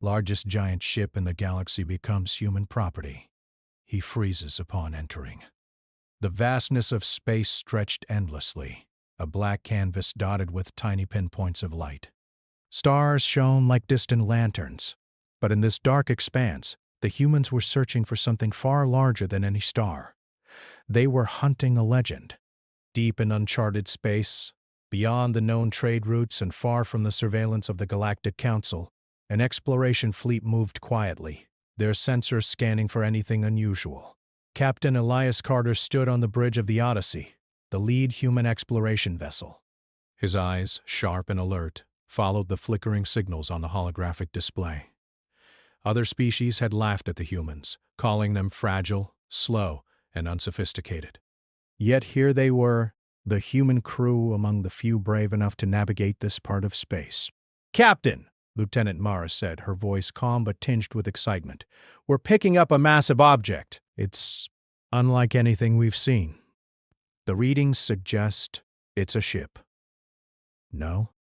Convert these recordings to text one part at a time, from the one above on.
Largest giant ship in the galaxy becomes human property. He freezes upon entering. The vastness of space stretched endlessly, a black canvas dotted with tiny pinpoints of light. Stars shone like distant lanterns, but in this dark expanse, the humans were searching for something far larger than any star. They were hunting a legend. Deep in uncharted space, beyond the known trade routes and far from the surveillance of the Galactic Council, an exploration fleet moved quietly, their sensors scanning for anything unusual. Captain Elias Carter stood on the bridge of the Odyssey, the lead human exploration vessel. His eyes, sharp and alert, followed the flickering signals on the holographic display. Other species had laughed at the humans, calling them fragile, slow, and unsophisticated. Yet here they were, the human crew among the few brave enough to navigate this part of space. "Captain," Lieutenant Mara said, her voice calm but tinged with excitement, "we're picking up a massive object. It's unlike anything we've seen. The readings suggest it's a ship." "No,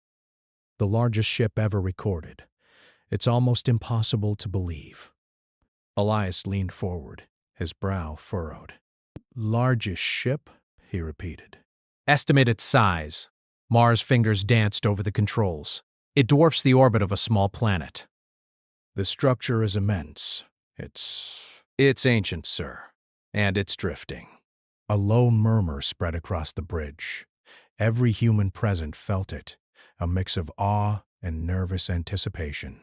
the largest ship ever recorded. It's almost impossible to believe." Elias leaned forward, his brow furrowed. "Largest ship?" he repeated. "Estimated size." Mars' fingers danced over the controls. "It dwarfs the orbit of a small planet." "The structure is immense. It's ancient, sir. And it's drifting." A low murmur spread across the bridge. Every human present felt it, a mix of awe and nervous anticipation.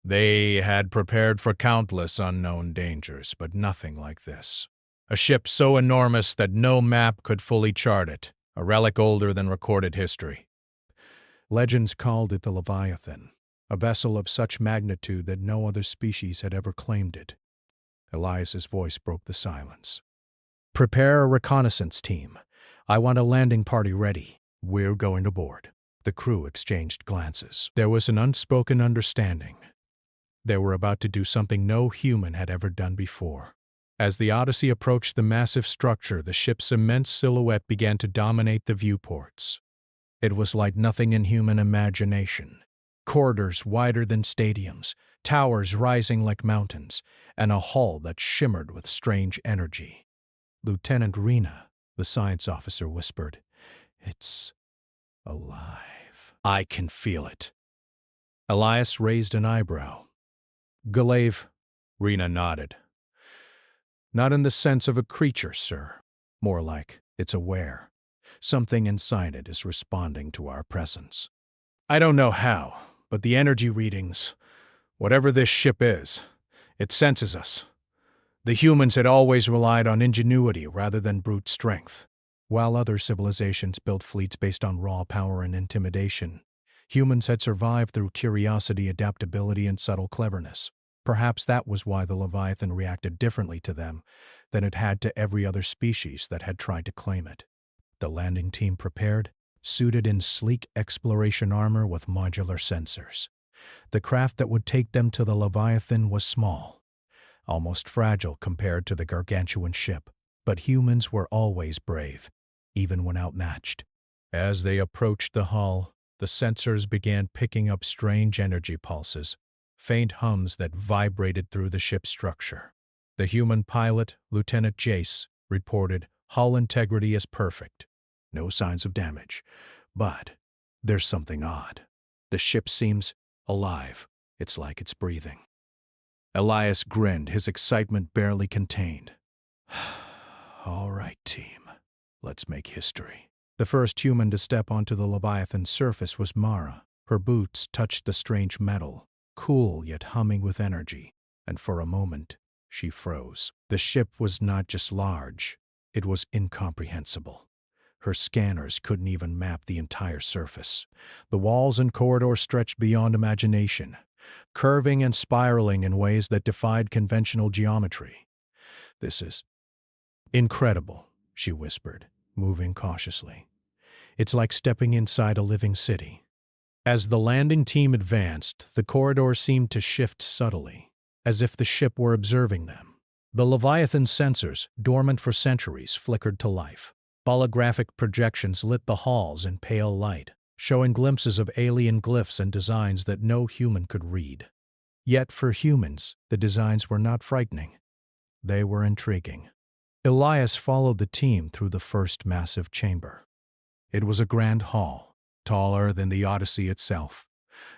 They had prepared for countless unknown dangers, but nothing like this. A ship so enormous that no map could fully chart it, a relic older than recorded history. Legends called it the Leviathan, a vessel of such magnitude that no other species had ever claimed it. Elias's voice broke the silence. "Prepare a reconnaissance team. I want a landing party ready. We're going aboard." The crew exchanged glances. There was an unspoken understanding. They were about to do something no human had ever done before. As the Odyssey approached the massive structure, the ship's immense silhouette began to dominate the viewports. It was like nothing in human imagination. Corridors wider than stadiums, towers rising like mountains, and a hull that shimmered with strange energy. "Lieutenant Rena," the science officer whispered, "it's alive. I can feel it." Elias raised an eyebrow. "Galave," Rena nodded. "Not in the sense of a creature, sir. More like it's aware. Something inside it is responding to our presence. I don't know how, but the energy readings, whatever this ship is, it senses us. The humans had always relied on ingenuity rather than brute strength. While other civilizations built fleets based on raw power and intimidation, humans had survived through curiosity, adaptability, and subtle cleverness. Perhaps that was why the Leviathan reacted differently to them than it had to every other species that had tried to claim it. The landing team prepared, suited in sleek exploration armor with modular sensors. The craft that would take them to the Leviathan was small, almost fragile compared to the gargantuan ship, but humans were always brave, even when outmatched. As they approached the hull, the sensors began picking up strange energy pulses, faint hums that vibrated through the ship's structure. The human pilot, Lieutenant Jace, reported, "Hull integrity is perfect. No signs of damage. But there's something odd. The ship seems alive. It's like it's breathing." Elias grinned, his excitement barely contained. "All right, team. Let's make history." The first human to step onto the Leviathan's surface was Mara. Her boots touched the strange metal, cool yet humming with energy, and for a moment she froze. The ship was not just large, it was incomprehensible. Her scanners couldn't even map the entire surface. The walls and corridors stretched beyond imagination, curving and spiraling in ways that defied conventional geometry. "This is incredible," she whispered, moving cautiously. "It's like stepping inside a living city." As the landing team advanced, the corridors seemed to shift subtly, as if the ship were observing them. The Leviathan's sensors, dormant for centuries, flickered to life. Holographic projections lit the halls in pale light, showing glimpses of alien glyphs and designs that no human could read. Yet for humans, the designs were not frightening. They were intriguing. Elias followed the team through the first massive chamber. It was a grand hall, taller than the Odyssey itself.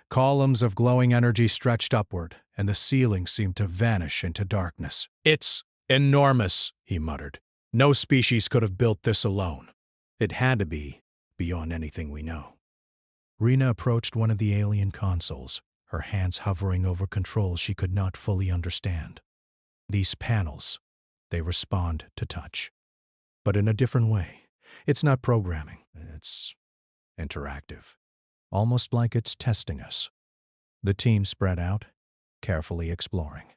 Columns of glowing energy stretched upward, and the ceiling seemed to vanish into darkness. "It's enormous," he muttered. "No species could have built this alone. It had to be beyond anything we know." Rena approached one of the alien consoles, her hands hovering over controls she could not fully understand. These panels, they respond to touch. But in a different way. It's not programming. It's interactive. Almost like it's testing us. The team spread out, carefully exploring.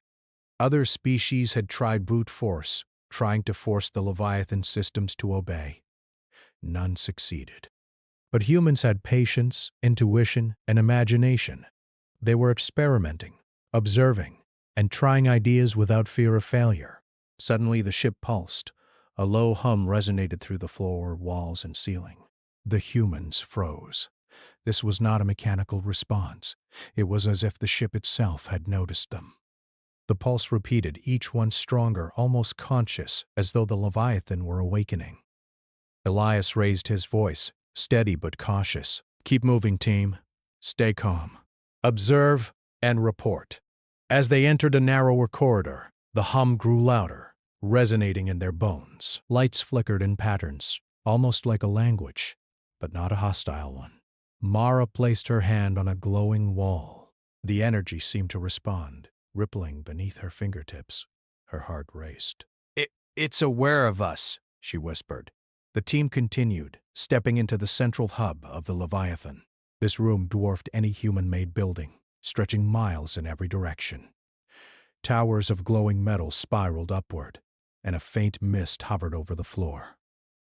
Other species had tried brute force, trying to force the Leviathan systems to obey. None succeeded. But humans had patience, intuition, and imagination. They were experimenting, observing, and trying ideas without fear of failure. Suddenly the ship pulsed. A low hum resonated through the floor, walls, and ceiling. The humans froze. This was not a mechanical response. It was as if the ship itself had noticed them. The pulse repeated, each one stronger, almost conscious, as though the Leviathan were awakening. Elias raised his voice, steady but cautious. "Keep moving, team. Stay calm. Observe and report." As they entered a narrower corridor, the hum grew louder, resonating in their bones. Lights flickered in patterns, almost like a language, but not a hostile one. Mara placed her hand on a glowing wall. The energy seemed to respond, rippling beneath her fingertips. Her heart raced. It's aware of us," she whispered. The team continued, stepping into the central hub of the Leviathan. This room dwarfed any human-made building, stretching miles in every direction. Towers of glowing metal spiraled upward, and a faint mist hovered over the floor.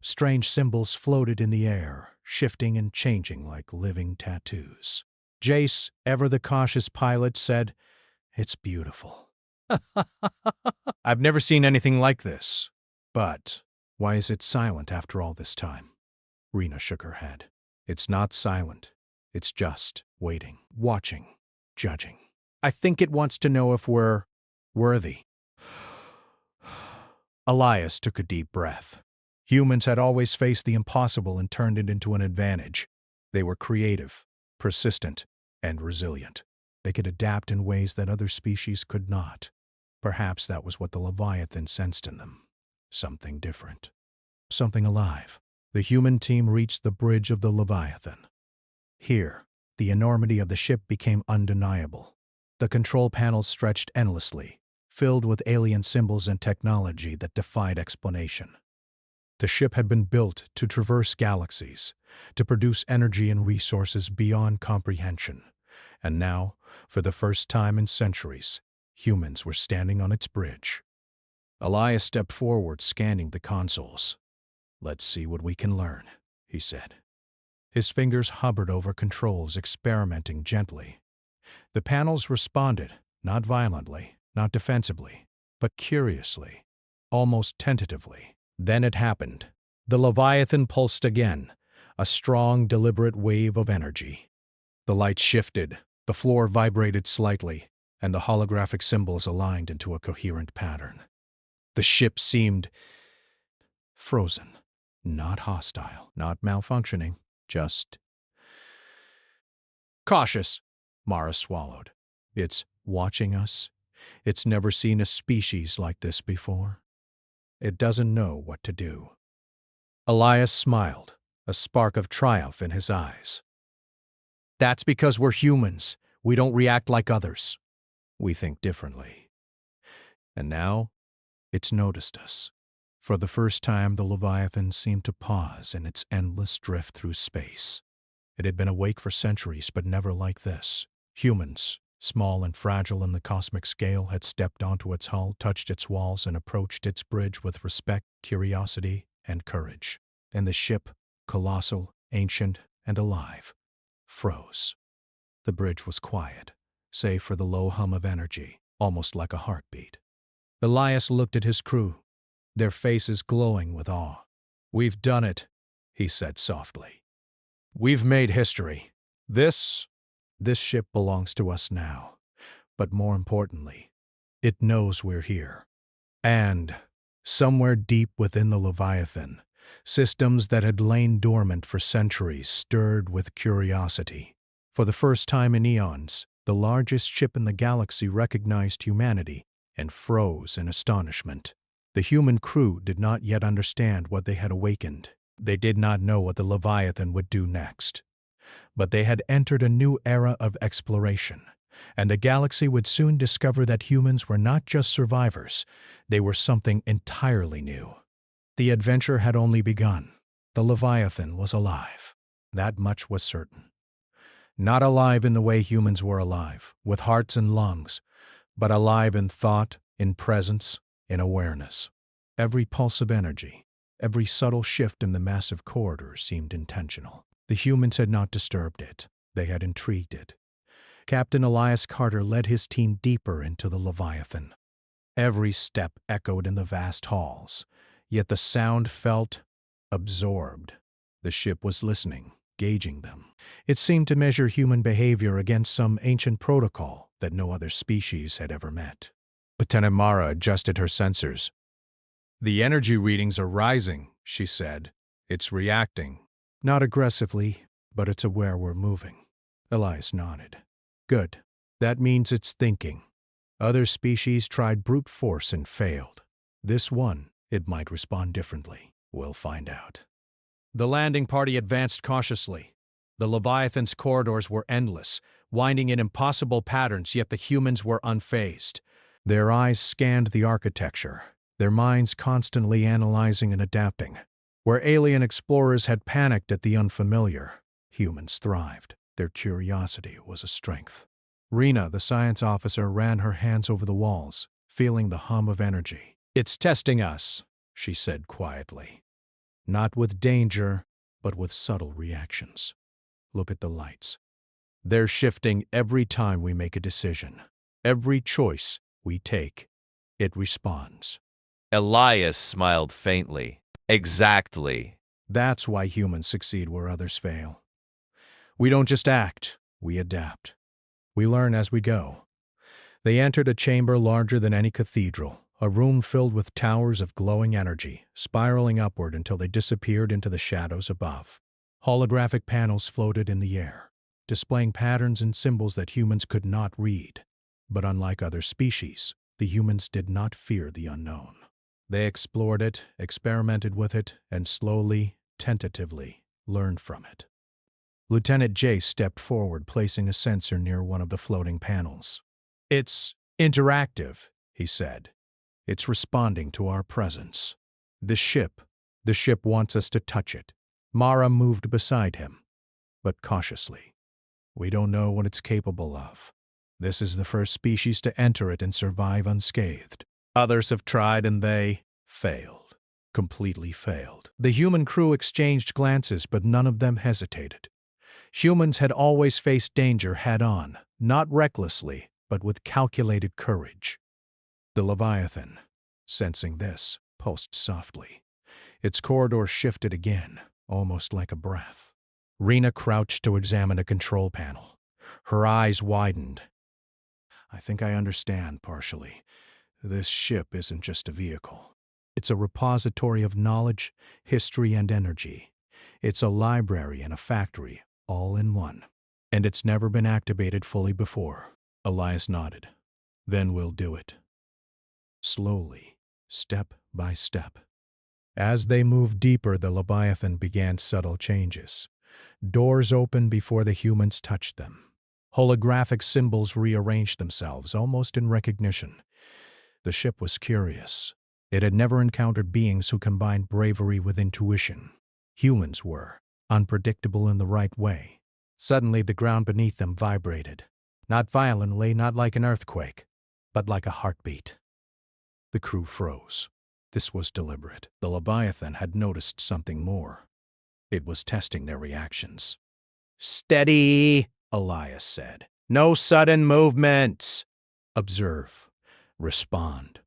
Strange symbols floated in the air, shifting and changing like living tattoos. Jace, ever the cautious pilot, said, "It's beautiful." "I've never seen anything like this. But why is it silent after all this time?" Rena shook her head. "It's not silent. It's just waiting, watching, judging. I think it wants to know if we're worthy." Elias took a deep breath. Humans had always faced the impossible and turned it into an advantage. They were creative, persistent, and resilient. They could adapt in ways that other species could not. Perhaps that was what the Leviathan sensed in them. Something different. Something alive. The human team reached the bridge of the Leviathan. Here, the enormity of the ship became undeniable. The control panels stretched endlessly, filled with alien symbols and technology that defied explanation. The ship had been built to traverse galaxies, to produce energy and resources beyond comprehension. And now, for the first time in centuries, humans were standing on its bridge. Elias stepped forward, scanning the consoles. "Let's see what we can learn," he said. His fingers hovered over controls, experimenting gently. The panels responded, not violently, not defensively, but curiously, almost tentatively. Then it happened. The Leviathan pulsed again, a strong, deliberate wave of energy. The light shifted, the floor vibrated slightly, and the holographic symbols aligned into a coherent pattern. The ship seemed frozen, not hostile, not malfunctioning, just cautious. Mara swallowed. "It's watching us. It's never seen a species like this before. It doesn't know what to do." Elias smiled, a spark of triumph in his eyes. "That's because we're humans. We don't react like others. We think differently." And now, it's noticed us. For the first time, the Leviathan seemed to pause in its endless drift through space. It had been awake for centuries, but never like this. Humans, small and fragile in the cosmic scale, had stepped onto its hull, touched its walls, and approached its bridge with respect, curiosity, and courage. And the ship, colossal, ancient, and alive, froze. The bridge was quiet, save for the low hum of energy, almost like a heartbeat. Elias looked at his crew, their faces glowing with awe. "We've done it," he said softly. "We've made history. This ship belongs to us now. but more importantly, it knows we're here. And, somewhere deep within the Leviathan, systems that had lain dormant for centuries stirred with curiosity. For the first time in eons, the largest ship in the galaxy recognized humanity and froze in astonishment. The human crew did not yet understand what they had awakened. They did not know what the Leviathan would do next. But they had entered a new era of exploration, and the galaxy would soon discover that humans were not just survivors, they were something entirely new. The adventure had only begun. The Leviathan was alive. That much was certain. Not alive in the way humans were alive, with hearts and lungs, but alive in thought, in presence, in awareness. Every pulse of energy, every subtle shift in the massive corridor seemed intentional. The humans had not disturbed it. They had intrigued it. Captain Elias Carter led his team deeper into the Leviathan. Every step echoed in the vast halls, yet the sound felt absorbed. The ship was listening, gauging them. It seemed to measure human behavior against some ancient protocol that no other species had ever met. Lieutenant Mara adjusted her sensors. "The energy readings are rising," she said. "It's reacting." "Not aggressively, but it's aware we're moving." Elias nodded. "Good. That means it's thinking. Other species tried brute force and failed. This one, it might respond differently. We'll find out." The landing party advanced cautiously. The Leviathan's corridors were endless, winding in impossible patterns, yet the humans were unfazed. Their eyes scanned the architecture, their minds constantly analyzing and adapting. Where alien explorers had panicked at the unfamiliar, humans thrived. Their curiosity was a strength. Rena, the science officer, ran her hands over the walls, feeling the hum of energy. "It's testing us," she said quietly. "Not with danger, but with subtle reactions. Look at the lights. They're shifting every time we make a decision. Every choice we take, it responds." Elias smiled faintly. "Exactly." That's why humans succeed where others fail. We don't just act, we adapt. We learn as we go. They entered a chamber larger than any cathedral, a room filled with towers of glowing energy, spiraling upward until they disappeared into the shadows above. Holographic panels floated in the air, displaying patterns and symbols that humans could not read. But unlike other species, the humans did not fear the unknown. They explored it, experimented with it, and slowly, tentatively, learned from it. Lieutenant Jace stepped forward, placing a sensor near one of the floating panels. "It's interactive," he said. "It's responding to our presence. The ship wants us to touch it." Mara moved beside him, but cautiously. "We don't know what it's capable of. This is the first species to enter it and survive unscathed. Others have tried and they failed. Completely failed." The human crew exchanged glances, but none of them hesitated. Humans had always faced danger head-on, not recklessly, but with calculated courage. The Leviathan, sensing this, pulsed softly. Its corridor shifted again, almost like a breath. Rena crouched to examine a control panel. Her eyes widened. "I think I understand, partially. This ship isn't just a vehicle. It's a repository of knowledge, history, and energy. It's a library and a factory, all in one. And it's never been activated fully before." Elias nodded. "Then we'll do it." Slowly, step by step. As they moved deeper, the Leviathan began subtle changes. Doors opened before the humans touched them. Holographic symbols rearranged themselves, almost in recognition. The ship was curious. It had never encountered beings who combined bravery with intuition. Humans were, unpredictable in the right way. Suddenly, the ground beneath them vibrated. Not violently, not like an earthquake, but like a heartbeat. The crew froze. This was deliberate. The Leviathan had noticed something more. It was testing their reactions. "Steady," Elias said. "No sudden movements. Observe. Respond."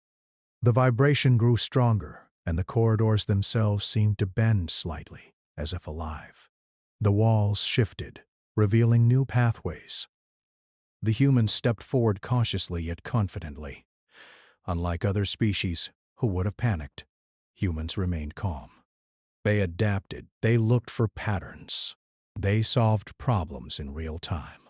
The vibration grew stronger, and the corridors themselves seemed to bend slightly, as if alive. The walls shifted, revealing new pathways. The humans stepped forward cautiously yet confidently. Unlike other species, who would have panicked, humans remained calm. They adapted, they looked for patterns. They solved problems in real time.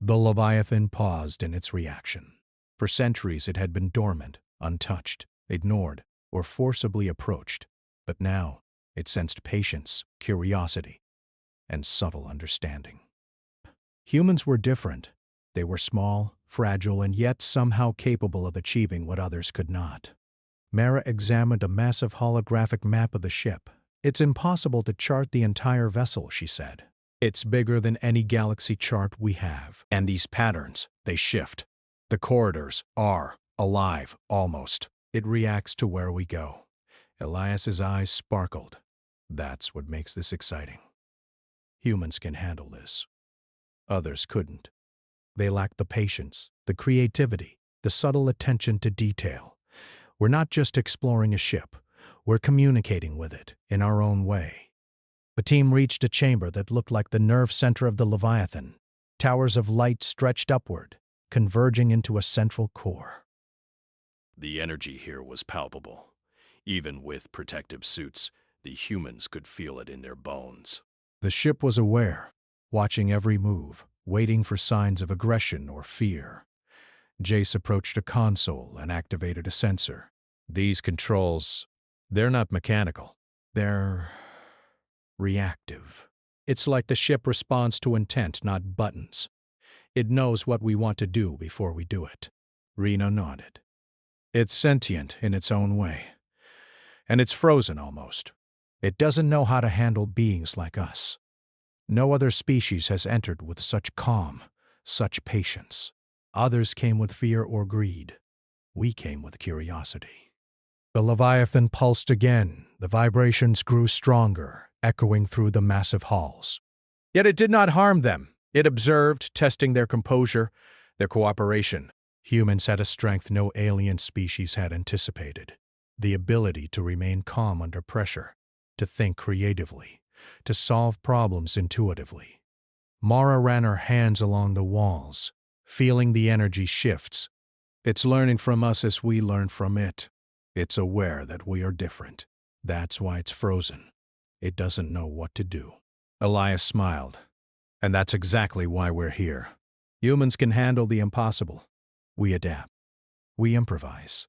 The Leviathan paused in its reaction. For centuries it had been dormant, untouched, ignored, or forcibly approached, but now it sensed patience, curiosity, and subtle understanding. Humans were different. They were small, fragile, and yet somehow capable of achieving what others could not. Mara examined a massive holographic map of the ship. "It's impossible to chart the entire vessel," she said. "It's bigger than any galaxy chart we have. And these patterns, they shift. The corridors are alive, almost. It reacts to where we go." Elias's eyes sparkled. "That's what makes this exciting. Humans can handle this. Others couldn't. They lacked the patience, the creativity, the subtle attention to detail. We're not just exploring a ship. We're communicating with it in our own way." The team reached a chamber that looked like the nerve center of the Leviathan. Towers of light stretched upward, converging into a central core. The energy here was palpable. Even with protective suits, the humans could feel it in their bones. The ship was aware, watching every move, waiting for signs of aggression or fear. Jace approached a console and activated a sensor. "These controls, they're not mechanical. They're reactive. It's like the ship responds to intent, not buttons. It knows what we want to do before we do it." Reno nodded. "It's sentient in its own way. And it's frozen almost. It doesn't know how to handle beings like us. No other species has entered with such calm, such patience. Others came with fear or greed. We came with curiosity." The Leviathan pulsed again. The vibrations grew stronger, echoing through the massive halls. Yet it did not harm them. It observed, testing their composure, their cooperation. Humans had a strength no alien species had anticipated. The ability to remain calm under pressure, to think creatively, to solve problems intuitively. Mara ran her hands along the walls, feeling the energy shifts. It's learning from us as we learn from it. It's aware that we are different. That's why it's frozen. It doesn't know what to do. Elias smiled. "And that's exactly why we're here. Humans can handle the impossible. We adapt. We improvise.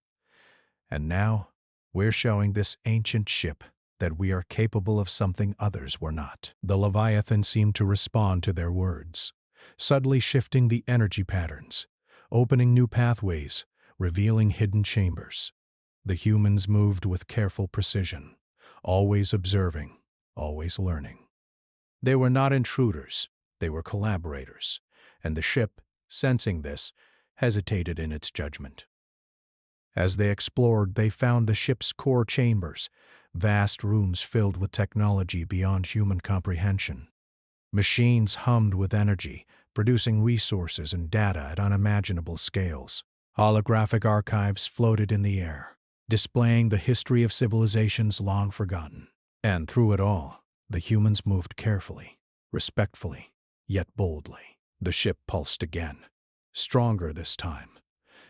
And now, we're showing this ancient ship that we are capable of something others were not." The Leviathan seemed to respond to their words, subtly shifting the energy patterns, opening new pathways, revealing hidden chambers. The humans moved with careful precision, always observing, always learning. They were not intruders, they were collaborators, and the ship, sensing this, hesitated in its judgment. As they explored, they found the ship's core chambers, vast rooms filled with technology beyond human comprehension. Machines hummed with energy, producing resources and data at unimaginable scales. Holographic archives floated in the air, displaying the history of civilizations long forgotten. And through it all, the humans moved carefully, respectfully, yet boldly. The ship pulsed again, stronger this time.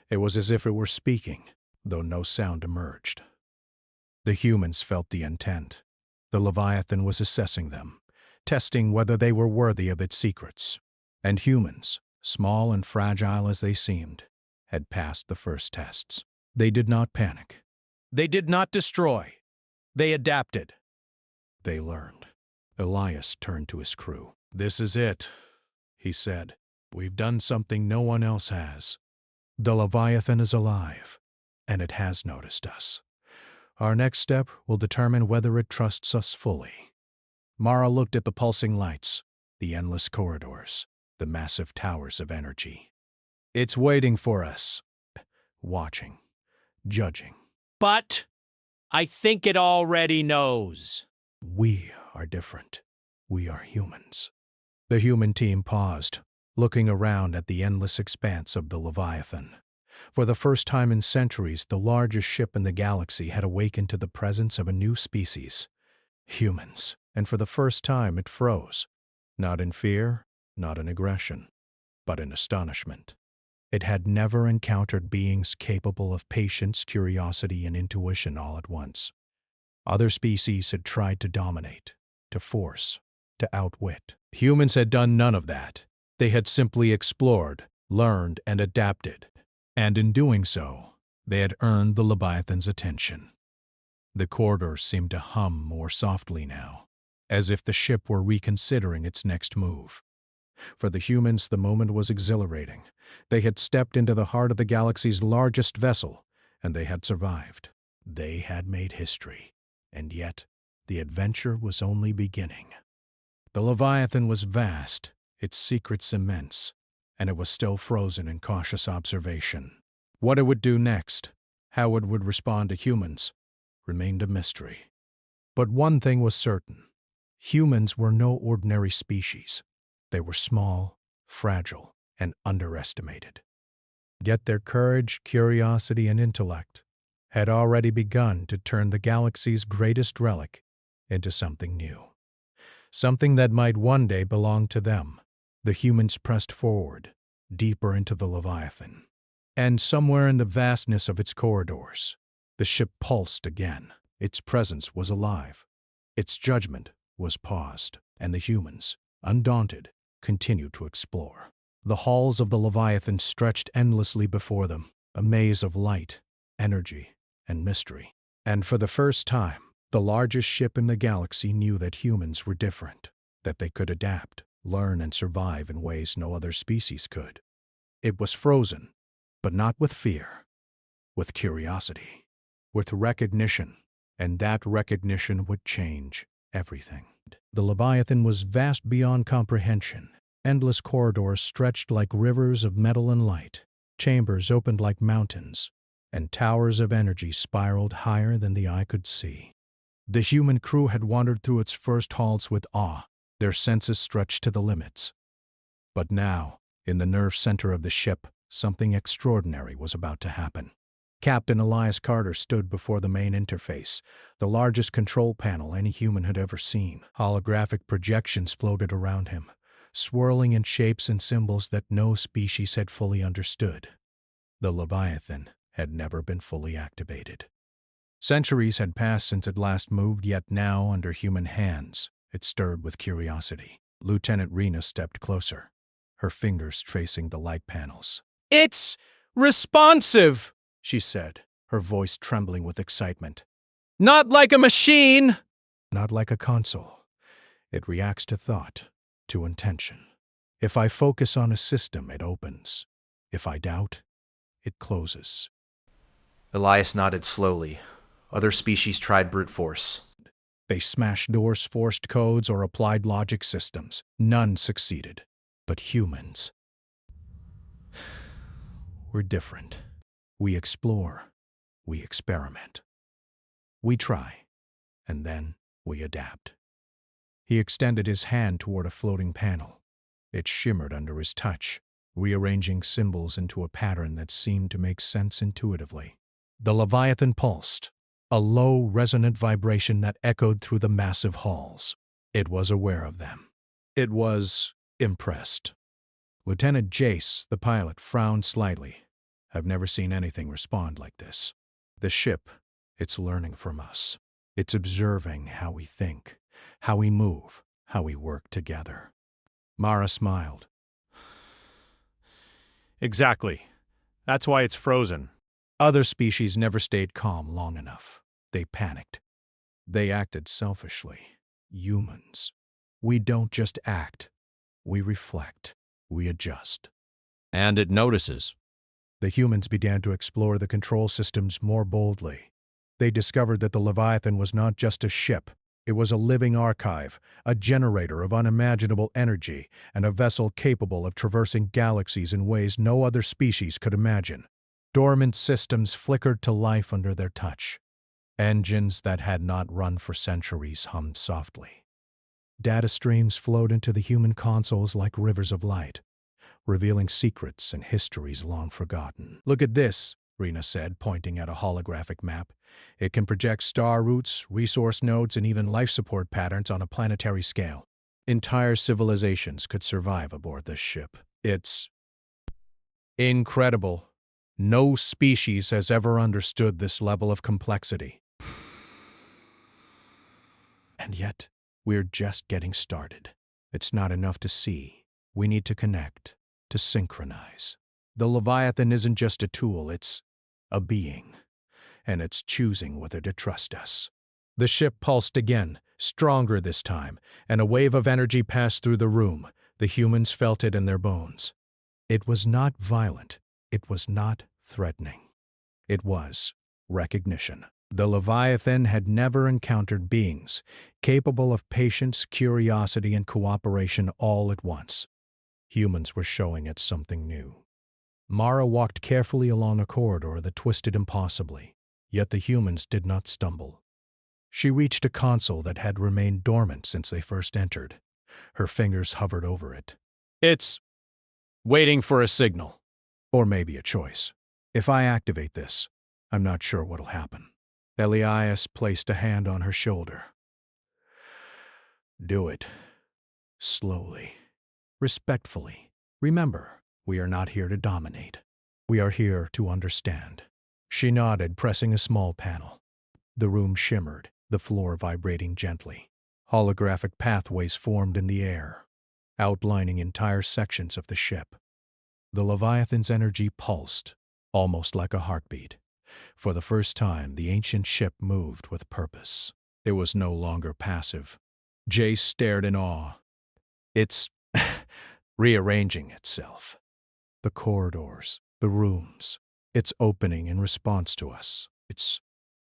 It was as if it were speaking, though no sound emerged. The humans felt the intent. The Leviathan was assessing them, testing whether they were worthy of its secrets. And humans, small and fragile as they seemed, had passed the first tests. They did not panic. They did not destroy. They adapted. They learned. Elias turned to his crew. "This is it," he said. "We've done something no one else has. The Leviathan is alive, and it has noticed us. Our next step will determine whether it trusts us fully." Mara looked at the pulsing lights, the endless corridors, the massive towers of energy. "It's waiting for us, watching, judging." But I think it already knows. We are different. We are humans. The human team paused, looking around at the endless expanse of the Leviathan. For the first time in centuries, the largest ship in the galaxy had awakened to the presence of a new species, humans. And for the first time, it froze. Not in fear, not in aggression. but in astonishment. It had never encountered beings capable of patience, curiosity, and intuition all at once. Other species had tried to dominate, to force, to outwit. Humans had done none of that. They had simply explored, learned, and adapted. And in doing so, they had earned the Leviathan's attention. The corridors seemed to hum more softly now, as if the ship were reconsidering its next move. For the humans, the moment was exhilarating. They had stepped into the heart of the galaxy's largest vessel, and they had survived. They had made history. And yet, the adventure was only beginning. The Leviathan was vast, its secrets immense, and it was still frozen in cautious observation. What it would do next, how it would respond to humans, remained a mystery. But one thing was certain. Humans were no ordinary species. They were small, fragile, and underestimated. Yet their courage, curiosity, and intellect had already begun to turn the galaxy's greatest relic into something new. Something that might one day belong to them. The humans pressed forward, deeper into the Leviathan. And somewhere in the vastness of its corridors, the ship pulsed again. Its presence was alive. Its judgment was paused, and the humans, undaunted, continued to explore. The halls of the Leviathan stretched endlessly before them, a maze of light, energy, and mystery. And for the first time, the largest ship in the galaxy knew that humans were different, that they could adapt, learn, and survive in ways no other species could. It was frozen, but not with fear, with curiosity, with recognition, and that recognition would change everything. The Leviathan was vast beyond comprehension. Endless corridors stretched like rivers of metal and light, chambers opened like mountains, and towers of energy spiraled higher than the eye could see. The human crew had wandered through its first halls with awe, their senses stretched to the limits. But now, in the nerve center of the ship, something extraordinary was about to happen. Captain Elias Carter stood before the main interface, the largest control panel any human had ever seen. Holographic projections floated around him, swirling in shapes and symbols that no species had fully understood. The Leviathan had never been fully activated. Centuries had passed since it last moved, yet now, under human hands, it stirred with curiosity. Lieutenant Rena stepped closer, her fingers tracing the light panels. It's responsive, she said, her voice trembling with excitement. Not like a machine. Not like a console. It reacts to thought, to intention. If I focus on a system, it opens. If I doubt, it closes. Elias nodded slowly. Other species tried brute force. They smashed doors, forced codes, or applied logic systems. None succeeded. But humans, we're different. We explore. We experiment. We try. And then we adapt. He extended his hand toward a floating panel. It shimmered under his touch, rearranging symbols into a pattern that seemed to make sense intuitively. The Leviathan pulsed, a low, resonant vibration that echoed through the massive halls. It was aware of them. It was impressed. Lieutenant Jace, the pilot, frowned slightly. I've never seen anything respond like this. The ship, it's learning from us. It's observing how we think, how we move, how we work together. Mara smiled. Exactly. That's why it's frozen. Other species never stayed calm long enough. They panicked. They acted selfishly. Humans. We don't just act. We reflect. We adjust. And it notices. The humans began to explore the control systems more boldly. They discovered that the Leviathan was not just a ship. It was a living archive, a generator of unimaginable energy, and a vessel capable of traversing galaxies in ways no other species could imagine. Dormant systems flickered to life under their touch. Engines that had not run for centuries hummed softly. Data streams flowed into the human consoles like rivers of light, revealing secrets and histories long forgotten. Look at this, Rena said, pointing at a holographic map. It can project star routes, resource nodes, and even life support patterns on a planetary scale. Entire civilizations could survive aboard this ship. It's Incredible. No species has ever understood this level of complexity. And yet, we're just getting started. It's not enough to see. We need to connect, to synchronize. The Leviathan isn't just a tool, it's a being, and it's choosing whether to trust us. The ship pulsed again, stronger this time, and a wave of energy passed through the room. The humans felt it in their bones. It was not violent. It was not threatening. It was recognition. The Leviathan had never encountered beings capable of patience, curiosity, and cooperation all at once. Humans were showing it something new. Mara walked carefully along a corridor that twisted impossibly, yet the humans did not stumble. She reached a console that had remained dormant since they first entered. Her fingers hovered over it. It's waiting for a signal. Or maybe a choice. If I activate this, I'm not sure what'll happen. Elias placed a hand on her shoulder. Do it. Slowly. Respectfully. Remember, we are not here to dominate. We are here to understand. She nodded, pressing a small panel. The room shimmered, the floor vibrating gently. Holographic pathways formed in the air, outlining entire sections of the ship. The Leviathan's energy pulsed, almost like a heartbeat. For the first time, the ancient ship moved with purpose. It was no longer passive. Jace stared in awe. It's rearranging itself. The corridors, the rooms. It's opening in response to us. It's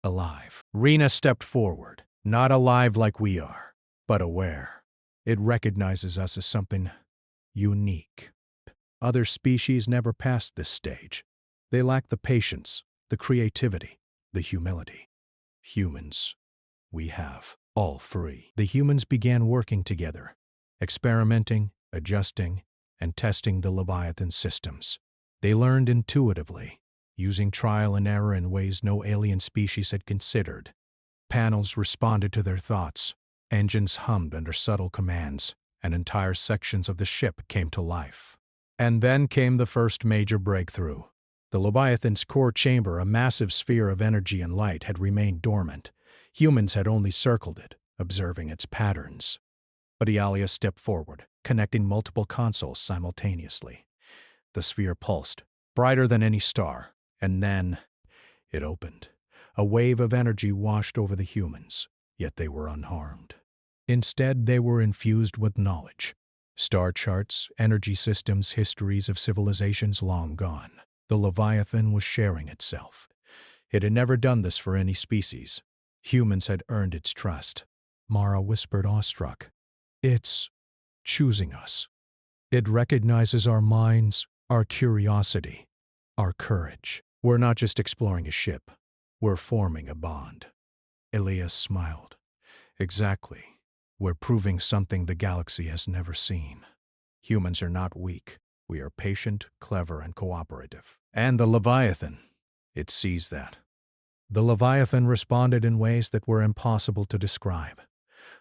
alive. Rena stepped forward, not alive like we are, but aware. It recognizes us as something unique. Other species never passed this stage. They lack the patience, the creativity, the humility. Humans, we have all three. The humans began working together, experimenting, adjusting, and testing the Leviathan systems. They learned intuitively, using trial and error in ways no alien species had considered. Panels responded to their thoughts, engines hummed under subtle commands, and entire sections of the ship came to life. And then came the first major breakthrough. The Leviathan's core chamber, a massive sphere of energy and light, had remained dormant. Humans had only circled it, observing its patterns. But Ealia stepped forward, connecting multiple consoles simultaneously. The sphere pulsed, brighter than any star, and then it opened. A wave of energy washed over the humans, yet they were unharmed. Instead, they were infused with knowledge. Star charts, energy systems, histories of civilizations long gone. The Leviathan was sharing itself. It had never done this for any species. Humans had earned its trust. Mara whispered, awestruck. It's choosing us. It recognizes our minds, our curiosity, our courage. We're not just exploring a ship. We're forming a bond. Elias smiled. Exactly. We're proving something the galaxy has never seen. Humans are not weak. We are patient, clever, and cooperative. And the Leviathan, it sees that. The Leviathan responded in ways that were impossible to describe.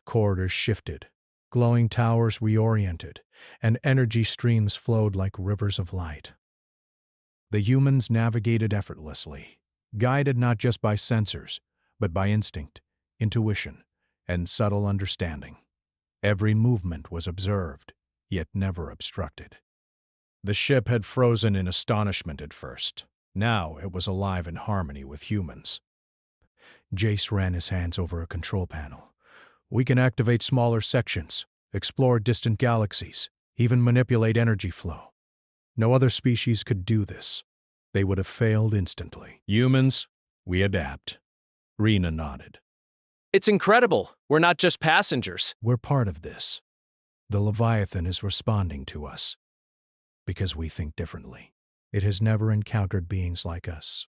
Corridors shifted, glowing towers reoriented, and energy streams flowed like rivers of light. The humans navigated effortlessly, guided not just by sensors, but by instinct, intuition, and subtle understanding. Every movement was observed, yet never obstructed. The ship had frozen in astonishment at first. Now it was alive in harmony with humans. Jace ran his hands over a control panel. We can activate smaller sections, explore distant galaxies, even manipulate energy flow. No other species could do this. They would have failed instantly. Humans, we adapt. Rena nodded. It's incredible. We're not just passengers. We're part of this. The Leviathan is responding to us because we think differently. It has never encountered beings like us.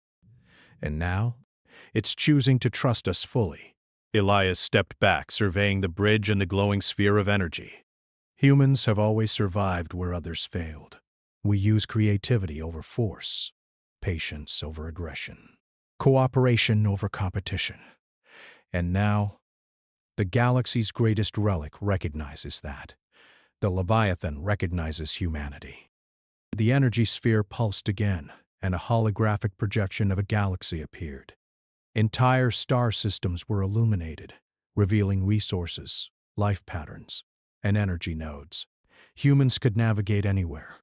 And now, it's choosing to trust us fully. Elias stepped back, surveying the bridge and the glowing sphere of energy. Humans have always survived where others failed. We use creativity over force, patience over aggression, cooperation over competition. And now, the galaxy's greatest relic recognizes that. The Leviathan recognizes humanity. The energy sphere pulsed again, and a holographic projection of a galaxy appeared. Entire star systems were illuminated, revealing resources, life patterns, and energy nodes. Humans could navigate anywhere.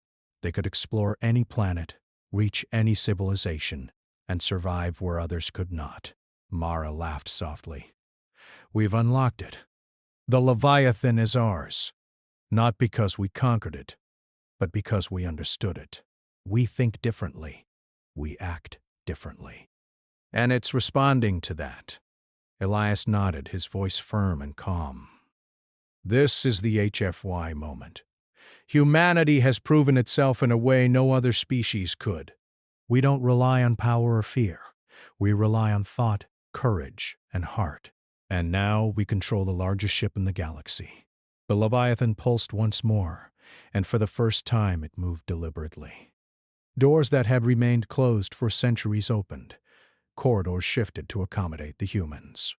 They could explore any planet, reach any civilization, and survive where others could not. Mara laughed softly. We've unlocked it. The Leviathan is ours. Not because we conquered it, but because we understood it. We think differently. We act differently. And it's responding to that. Elias nodded, his voice firm and calm. This is the HFY moment. Humanity has proven itself in a way no other species could. We don't rely on power or fear. We rely on thought, courage, and heart. And now we control the largest ship in the galaxy. The Leviathan pulsed once more, and for the first time it moved deliberately. Doors that had remained closed for centuries opened. Corridors shifted to accommodate the humans.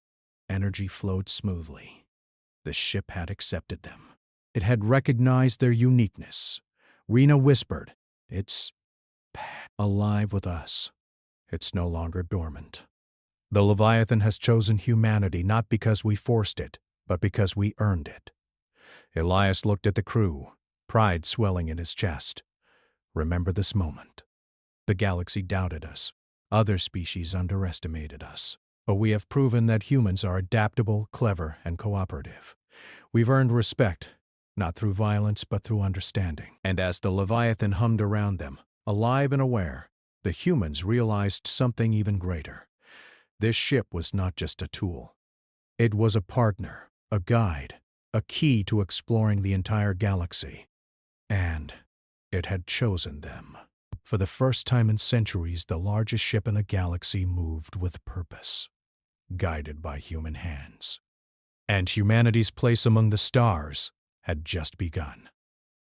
Energy flowed smoothly. The ship had accepted them. It had recognized their uniqueness. Rena whispered, "It's alive with us. It's no longer dormant." The Leviathan has chosen humanity not because we forced it, but because we earned it. Elias looked at the crew, pride swelling in his chest. Remember this moment. The galaxy doubted us. Other species underestimated us. But we have proven that humans are adaptable, clever, and cooperative. We've earned respect, not through violence, but through understanding. And as the Leviathan hummed around them, alive and aware, the humans realized something even greater. This ship was not just a tool. It was a partner, a guide, a key to exploring the entire galaxy. And it had chosen them. For the first time in centuries, the largest ship in the galaxy moved with purpose, guided by human hands. And humanity's place among the stars had just begun.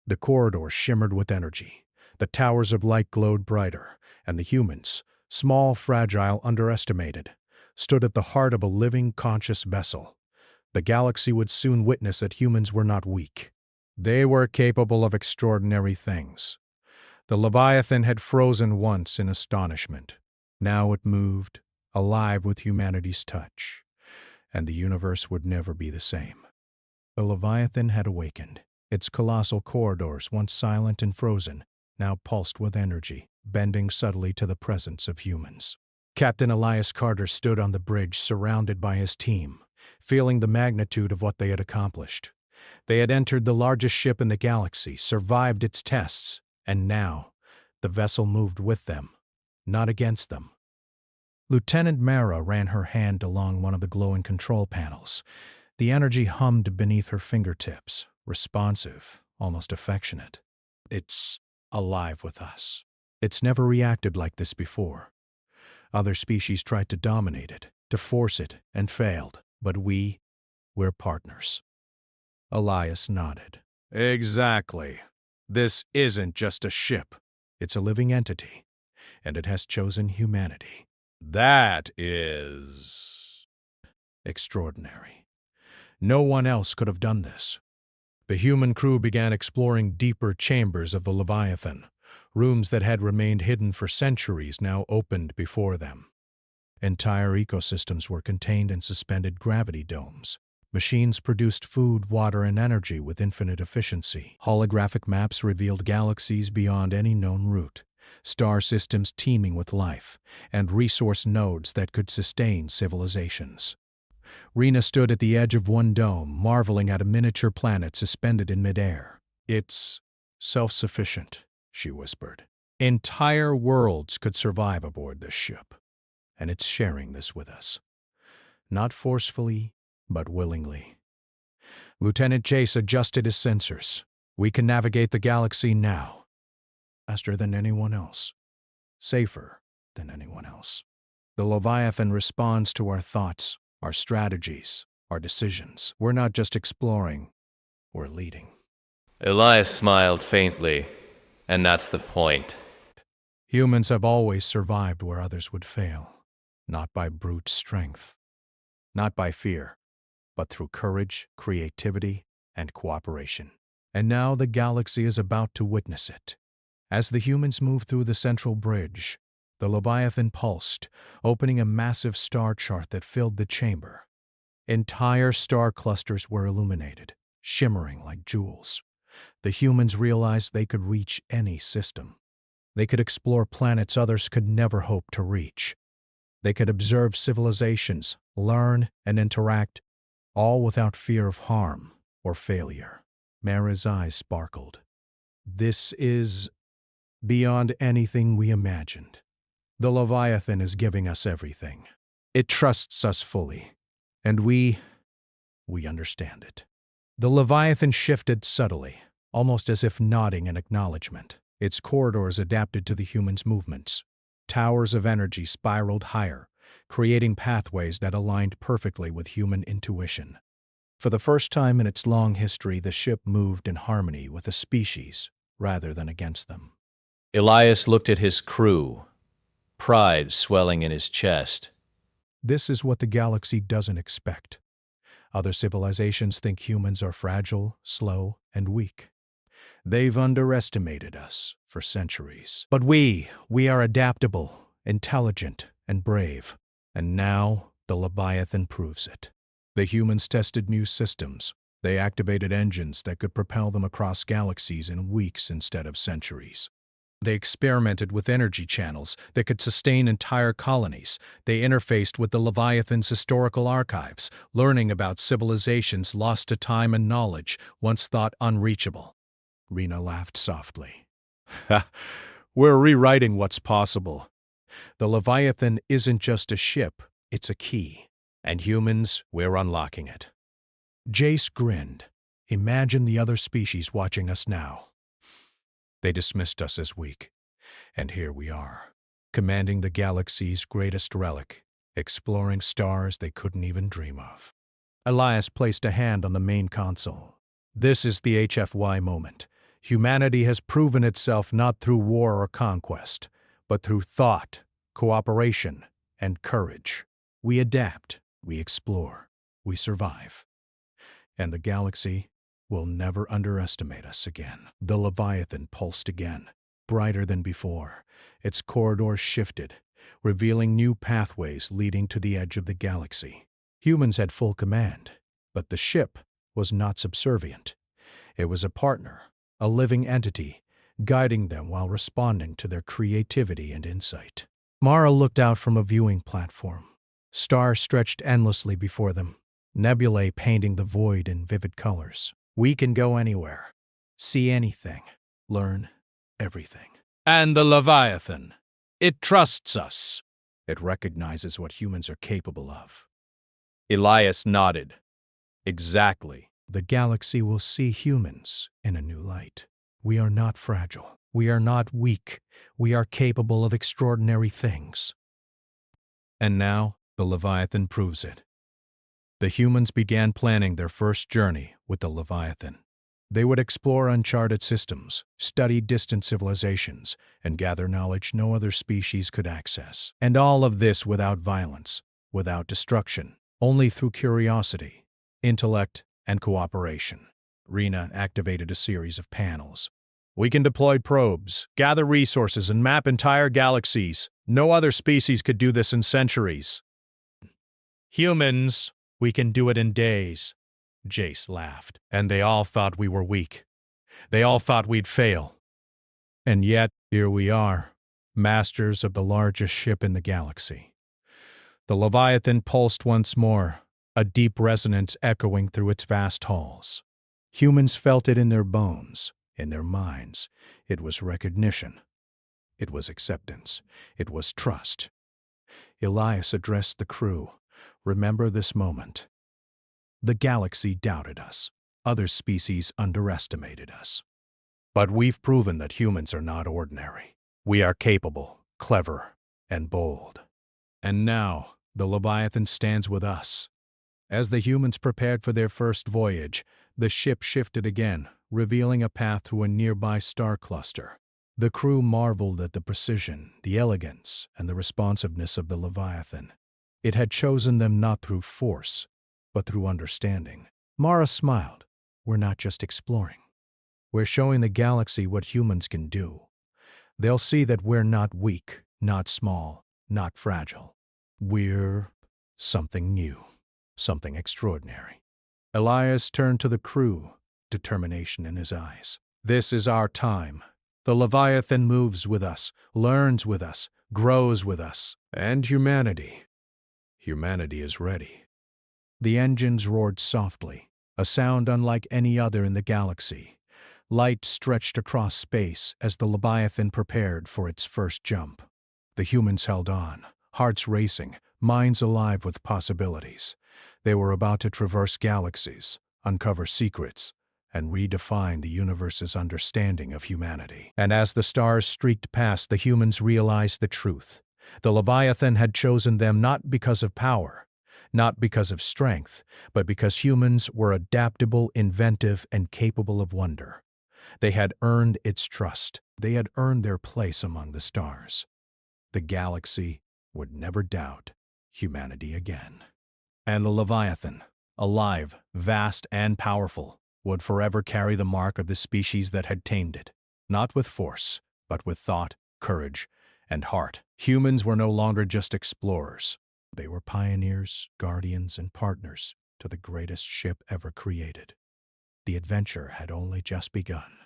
The corridors shimmered with energy. The towers of light glowed brighter, and the humans, small, fragile, underestimated, stood at the heart of a living, conscious vessel. The galaxy would soon witness that humans were not weak. They were capable of extraordinary things. The Leviathan had frozen once in astonishment. Now it moved, alive with humanity's touch, and the universe would never be the same. The Leviathan had awakened. Its colossal corridors, once silent and frozen, now pulsed with energy, bending subtly to the presence of humans. Captain Elias Carter stood on the bridge, surrounded by his team, feeling the magnitude of what they had accomplished. They had entered the largest ship in the galaxy, survived its tests, and now the vessel moved with them, not against them. Lieutenant Mara ran her hand along one of the glowing control panels. The energy hummed beneath her fingertips, responsive, almost affectionate. It's alive with us. It's never reacted like this before. Other species tried to dominate it, to force it, and failed. But we're partners. Elias nodded. Exactly. This isn't just a ship. It's a living entity, and it has chosen humanity. That is extraordinary. No one else could have done this. The human crew began exploring deeper chambers of the Leviathan. Rooms that had remained hidden for centuries now opened before them. Entire ecosystems were contained in suspended gravity domes. Machines produced food, water, and energy with infinite efficiency. Holographic maps revealed galaxies beyond any known route, star systems teeming with life, and resource nodes that could sustain civilizations. Rena stood at the edge of one dome, marveling at a miniature planet suspended in midair. It's self-sufficient, she whispered. Entire worlds could survive aboard this ship, and it's sharing this with us. Not forcefully, but willingly. Lieutenant Chase adjusted his sensors. We can navigate the galaxy now. Faster than anyone else. Safer than anyone else. The Leviathan responds to our thoughts, our strategies, our decisions. We're not just exploring, we're leading. Elias smiled faintly, and that's the point. Humans have always survived where others would fail, not by brute strength, not by fear, but through courage, creativity, and cooperation. And now the galaxy is about to witness it. As the humans moved through the central bridge, the Leviathan pulsed, opening a massive star chart that filled the chamber. Entire star clusters were illuminated, shimmering like jewels. The humans realized they could reach any system. They could explore planets others could never hope to reach. They could observe civilizations, learn, and interact, all without fear of harm or failure. Mara's eyes sparkled. This is beyond anything we imagined. The Leviathan is giving us everything. It trusts us fully, and we understand it. The Leviathan shifted subtly, almost as if nodding in acknowledgement. Its corridors adapted to the humans' movements. Towers of energy spiraled higher, creating pathways that aligned perfectly with human intuition. For the first time in its long history, the ship moved in harmony with the species rather than against them. Elias looked at his crew, pride swelling in his chest. This is what the galaxy doesn't expect. Other civilizations think humans are fragile, slow, and weak. They've underestimated us for centuries. But we are adaptable, intelligent, and brave. And now the Leviathan proves it. The humans tested new systems. They activated engines that could propel them across galaxies in weeks instead of centuries. They experimented with energy channels that could sustain entire colonies. They interfaced with the Leviathan's historical archives, learning about civilizations lost to time and knowledge once thought unreachable. Rena laughed softly. We're rewriting what's possible. The Leviathan isn't just a ship, it's a key. And humans, we're unlocking it. Jace grinned. Imagine the other species watching us now. They dismissed us as weak. And here we are, commanding the galaxy's greatest relic, exploring stars they couldn't even dream of. Elias placed a hand on the main console. This is the HFY moment. Humanity has proven itself not through war or conquest, but through thought, cooperation, and courage. We adapt, we explore, we survive. And the galaxy will never underestimate us again. The Leviathan pulsed again, brighter than before. Its corridors shifted, revealing new pathways leading to the edge of the galaxy. Humans had full command, but the ship was not subservient. It was a partner, a living entity, guiding them while responding to their creativity and insight. Mara looked out from a viewing platform. Stars stretched endlessly before them, nebulae painting the void in vivid colors. We can go anywhere, see anything, learn everything. And the Leviathan. It trusts us. It recognizes what humans are capable of. Elias nodded. Exactly. The galaxy will see humans in a new light. We are not fragile. We are not weak. We are capable of extraordinary things. And now, the Leviathan proves it. The humans began planning their first journey with the Leviathan. They would explore uncharted systems, study distant civilizations, and gather knowledge no other species could access. And all of this without violence, without destruction, only through curiosity, intellect, and cooperation. Rena activated a series of panels. We can deploy probes, gather resources, and map entire galaxies. No other species could do this in centuries. Humans, we can do it in days. Jace laughed. And they all thought we were weak. They all thought we'd fail. And yet, here we are, masters of the largest ship in the galaxy. The Leviathan pulsed once more, a deep resonance echoing through its vast halls. Humans felt it in their bones, in their minds. It was recognition. It was acceptance. It was trust. Elias addressed the crew. Remember this moment. The galaxy doubted us. Other species underestimated us. But we've proven that humans are not ordinary. We are capable, clever, and bold. And now, the Leviathan stands with us. As the humans prepared for their first voyage, the ship shifted again, revealing a path through a nearby star cluster. The crew marveled at the precision, the elegance, and the responsiveness of the Leviathan. It had chosen them not through force, but through understanding. Mara smiled. We're not just exploring. We're showing the galaxy what humans can do. They'll see that we're not weak, not small, not fragile. We're something new, something extraordinary. Elias turned to the crew, determination in his eyes. This is our time. The Leviathan moves with us, learns with us, grows with us. And humanity. Humanity is ready. The engines roared softly, a sound unlike any other in the galaxy. Light stretched across space as the Leviathan prepared for its first jump. The humans held on, hearts racing, minds alive with possibilities. They were about to traverse galaxies, uncover secrets, and redefine the universe's understanding of humanity. And as the stars streaked past, the humans realized the truth. The Leviathan had chosen them not because of power, not because of strength, but because humans were adaptable, inventive, and capable of wonder. They had earned its trust. They had earned their place among the stars. The galaxy would never doubt humanity again. And the Leviathan, alive, vast, and powerful, would forever carry the mark of the species that had tamed it, not with force, but with thought, courage, and heart. Humans were no longer just explorers. They were pioneers, guardians, and partners to the greatest ship ever created. The adventure had only just begun.